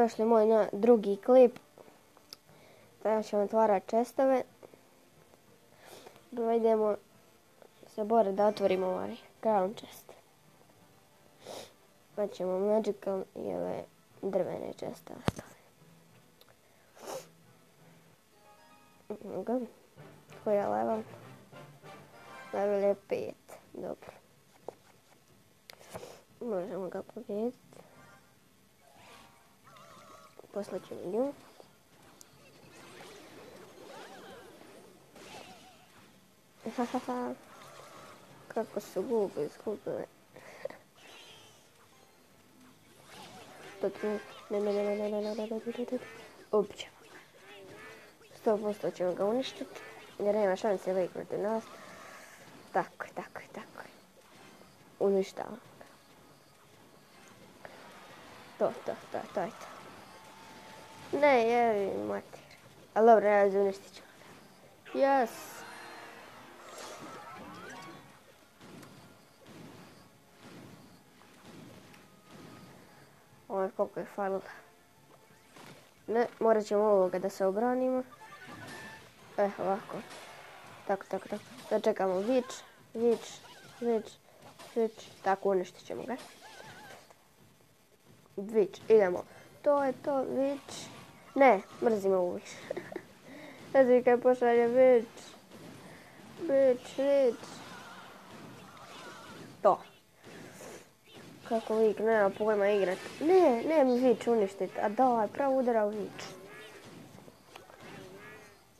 dobrodošli u moj drugi klip. Sada ćemo otvarati čestove. Prvo idemo se boriti da otvorimo ovaj crown chest. Pa ćemo magical i ove drvene čestove staviti. Koji je level? Level je 5. Dobro. Možemo ga pobijediti. Poslije ćemo nju. Hahaha. Kako su gube izgubile. Ne. Ubit ćemo ga. 100% ćemo ga uništiti. Jer nema šanse viknuti nas. Tako je. Uništavamo ga. To je to. Ne, jevi mater. Ali dobro, ne uništit ćemo ga. Yes. Ovo koliko je falilo. Ne, morat ćemo ovoga da se obranimo. Ovako. Tako. Da čekamo Witch. Tako, uništit ćemo ga. Witch, idemo. To je to, Witch. Ne, mrzim ovu Witch. Znači kad pošalje Witch. To. Kako Witch, nema pojma igrat. Ne mi Witch uništit. A daj, pravo udara u Witch.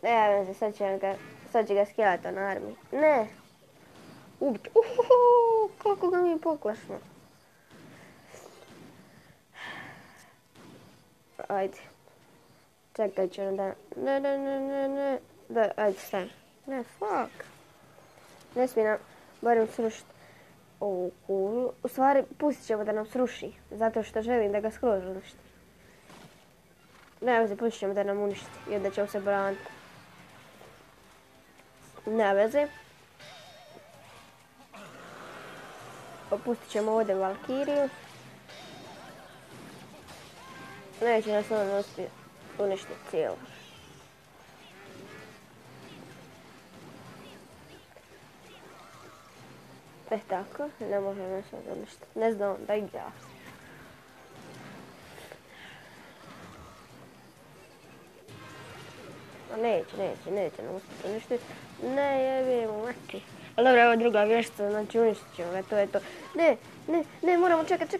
Ne, sad će ga skjeleti na armiji. Ne. Ubit. Kako ga mi poklašno. Ajde. Čekaj ću da... Ne. Da, ajde, stajem. Ne, fuck. Ne smije nam barem srušiti ovu kuglu. U stvari, pustit ćemo da nam sruši. Zato što želim da ga skroz uništi. Ne veze, pustit ćemo da nam uništi. I onda ćemo se braniti. Ne veze. Opustit ćemo ovdje Valkiriju. Neće nas on uspjeti uništiti cijelo. Tako, ne može nas on uništiti. Ne znam da ide. Neće nam uspjeti uništiti. Ne jebimo, mati. Ali dobro, evo druga vještica, znači uništit ćemo ga, to je to. Ne, moramo čekati.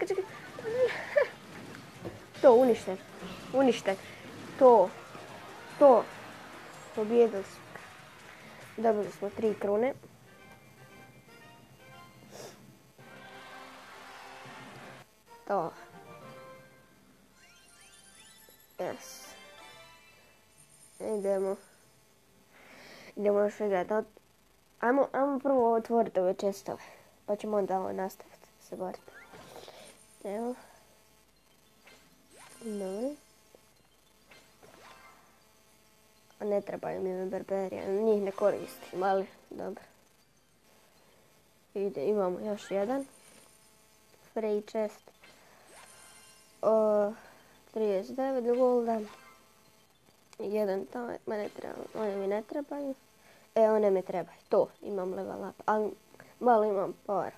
To, uništen. To. Pobijedili smo. Dobili smo 3 krune. To. Yes. Idemo još igrati. Ajmo prvo otvoriti ove čestove. Pa ćemo onda nastaviti se boriti. Evo. Dobro. Ne trebaju mi berberija, njih ne koristim, ali dobro. Imamo još jedan. Free chest. 39 golda. Jedan taj, one mi ne trebaju. One mi trebaju, to, imam level up, ali malo imam para.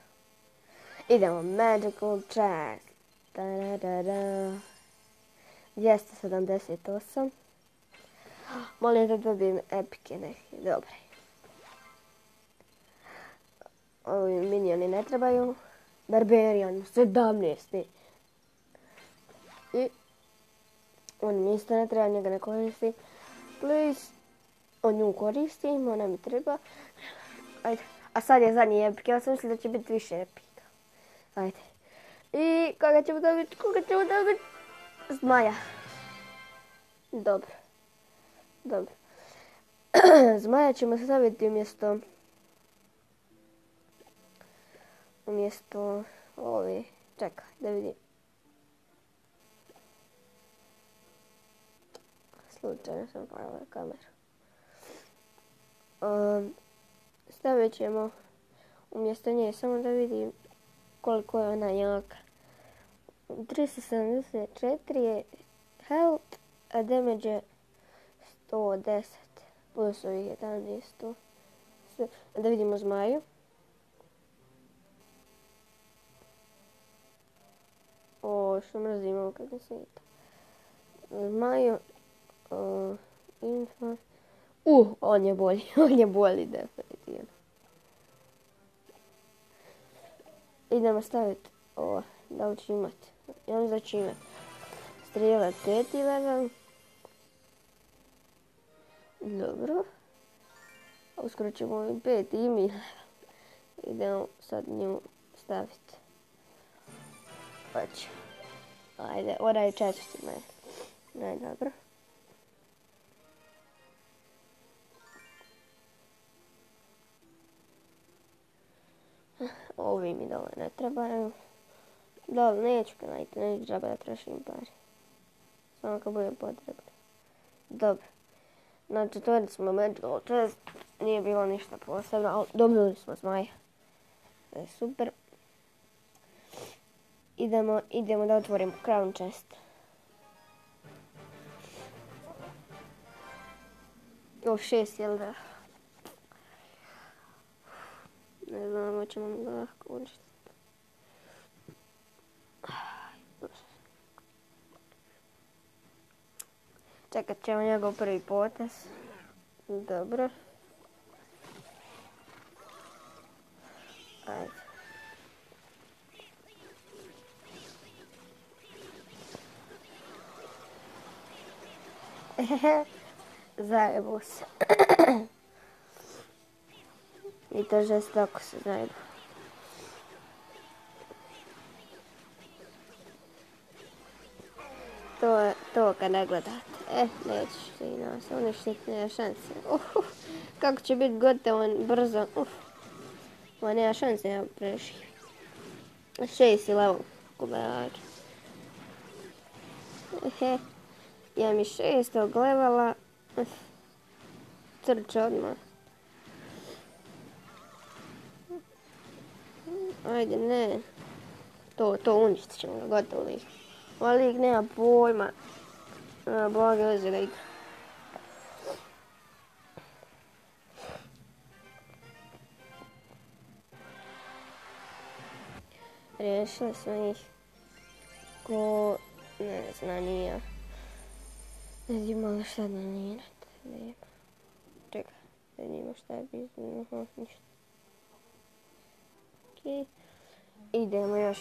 Idemo, magical chest. 278. Molim da dobijem epike neke, dobre. Ovi minioni ne trebaju. Barbarian, 17. I on mi isto ne treba, njega ne koristi. Please. On nju koristim, ona mi treba. Ajde. A sad je zadnji epik, ja sam mislila da će biti više epika. Ajde. I koga ćemo dobiti? Zmaja. Dobro. Zmaja ćemo staviti umjesto ovi. Čekaj, da vidim. Slučajno sam pojela kameru. Stavit ćemo umjesto nje, samo da vidim koliko je ona jaka. 374 je health, a damage je 110, plus ovih 11, 100. Sve. Da vidimo zmaju. O, što mrzim ovo kad ne svijeta. Zmaju, info. On je bolji, on je bolji definitivno. Idemo staviti ovo, da li ću imati. Ja mislim da ću imati. Strijela 5. level. Dobro. Uskoro ćemo i 5. i mi level. Idemo sad nju staviti. Hoće. Ajde, ona je 4. Ne, dobro. Ovi mi dole ne trebaju. Dole neću penajti, neću džaba da trošim pari. Samo kad budem potrebno. Dobro. Znači, otvorili smo magical chest. Nije bilo ništa posebno, ali dobili smo zmaja. To je super. Idemo da otvorimo crown chest. O, 6 jel da? Ne znam, hoćemo mi ga lahko uništiti. Čekat ćemo njegov prvi potez. Dobro. Ajde. Zajebo se. I to žestoko se zajebo. To kad ne gledate. Nećeš ti nas uništiti, nema šanse. Kako će biti gotovo brzo. Ma nema šanse, ja preživ. 6 level kubeač. Ja mi 6. levela. Crče odmah. Ajde, ne. To uništit ćemo ga, gotovo lik. Ovaj lik nema pojma. Blage veze da igra. Riješili smo ih. Ko... ne znam, nije. Ne vidimo li šta da nije. Čekaj, da vidimo šta je bizno. Ništa. Okej. Idemo još.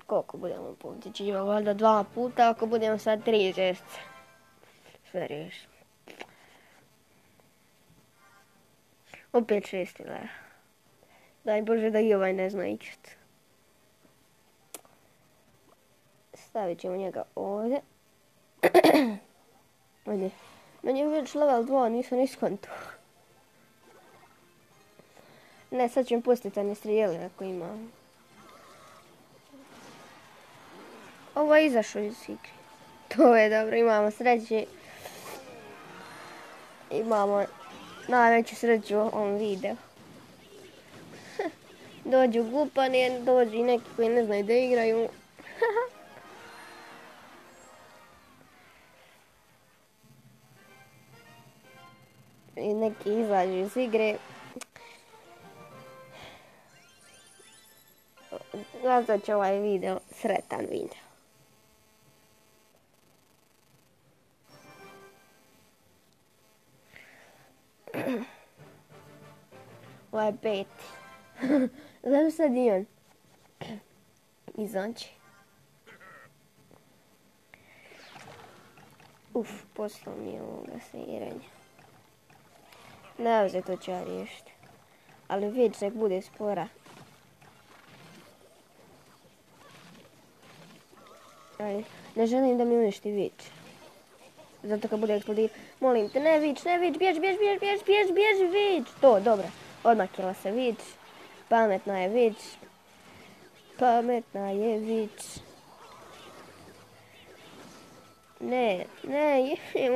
Koliko budemo pobjeđivali? Valjda 2 puta, ako budemo sad 3 žesce. Sve riješimo. Opet 6. level. Daj Bože da i ovaj ne zna igrat. Stavit ćemo njega ovdje. Ajde. Meni je već level 2, nisam ni skonto. Ne, sad ću im pustiti da ne strijeli ako ima. Ovo je izašao iz igre. To je dobro, imamo sreće. Imamo najveću sreću u ovom videu. Dođu glupani, dođu i neki koji ne znaju da igraju. I neki izađu iz igre. Zato će ovaj video sretan video. Ovo je 5. Zato sad i on izaći. Poslao mi je ovoga sviranja. Ne, to ću ja riješiti. Ali već nek bude spora. Ne želim da mi uništi vič. Zato kad bude eksplodirati. Molim te, ne vič, bježi vič. To, dobro. Odmah kila se vič. Pametna je vič. Ne,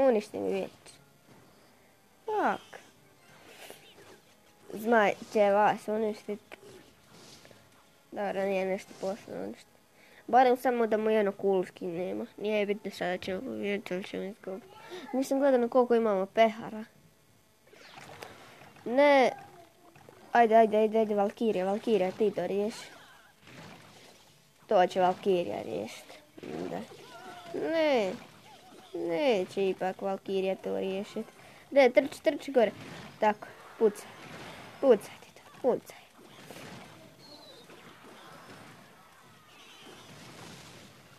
uništi mi vič. Fuck. Zmaj će vas uništiti. Dobro, nije nešto posebno uništiti. Barem samo da mu jedno cool skinemo. Nije bitno sada ćemo pobijediti ili ćemo izgubiti. Nisam gledala na koliko imamo pehara. Ne. Ajde, Valkirija, ti to riješi. To će Valkirija riješiti. Da. Ne. Neće ipak Valkirija to riješiti. Ne, trči gore. Tako, pucaj ti to, pucaj.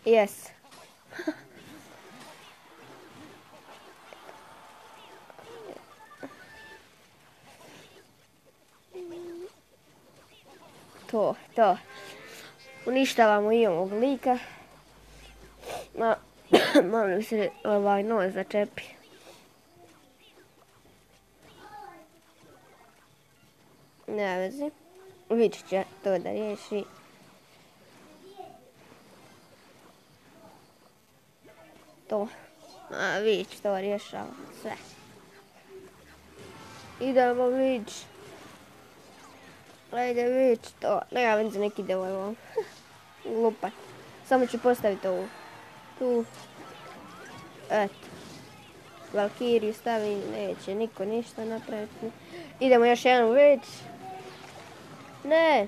Yes. To. Uništavamo i ovog lika. Malo se ovaj nos začepi. Ne vezi. Vič će to da riješi. To. Vič to rješava sve. Idemo Vič. Ajde Vič to. Nema veze neki ide ovo. Glupa. Samo ću postaviti ovu. Tu. Eto. Valkiriju stavim. Neće niko ništa napraviti. Idemo još jednu Vič. Ne.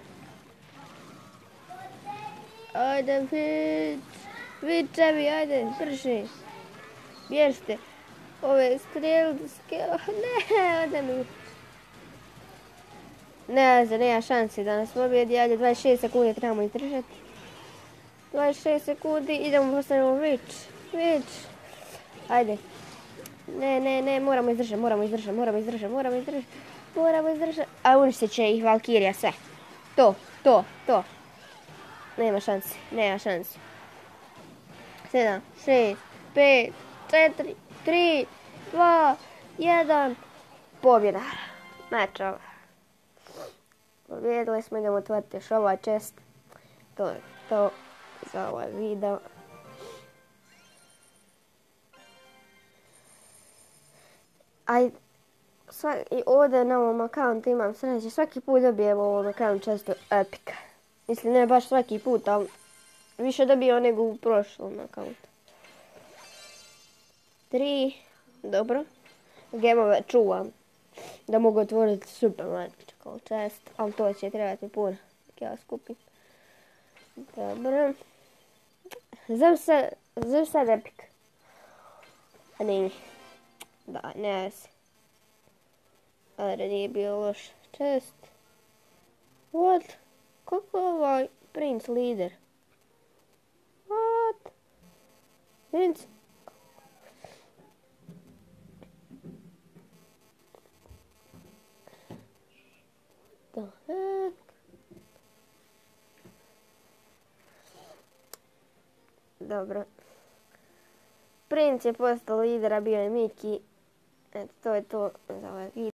Ajde Vič. Vičevi, ajde, brže. Bježite. Ove strelske. Ne, ode mi. Nema šanse da nas pobjedi. Ajde, 26 sekundi trebamo izdržati. 26 sekundi, idemo postavimo Vič. Ajde. Ne, moramo izdržati. A uništit će ih Valkirija, sve. To. Nema šanse. 7, 6, 5, 4, 3, 2, 1. Pobjeda. Meč ovo. Pobjedili smo, idemo otvoriti još ovaj chest. To je to za ovaj video. Ajde. I ovdje na ovom akauntu imam sreće. Svaki put dobijem u ovom akauntu često epika. Mislim, ne baš svaki put, ali više dobio nego u prošlom akauntu. 3. Dobro. Gemove čuvam. Da mogu otvoriti super magical chest. Ali to će trebati puno. Ja skupim. Dobro. Zem sad epik. A nije. Da, ne se. Ajde, nije bio loš chest. What? Kako je ovaj princ lider? What? Princ? The heck? Dobro. Princ je postao lidera, bio je Miki. Eto, to je to za ovaj video.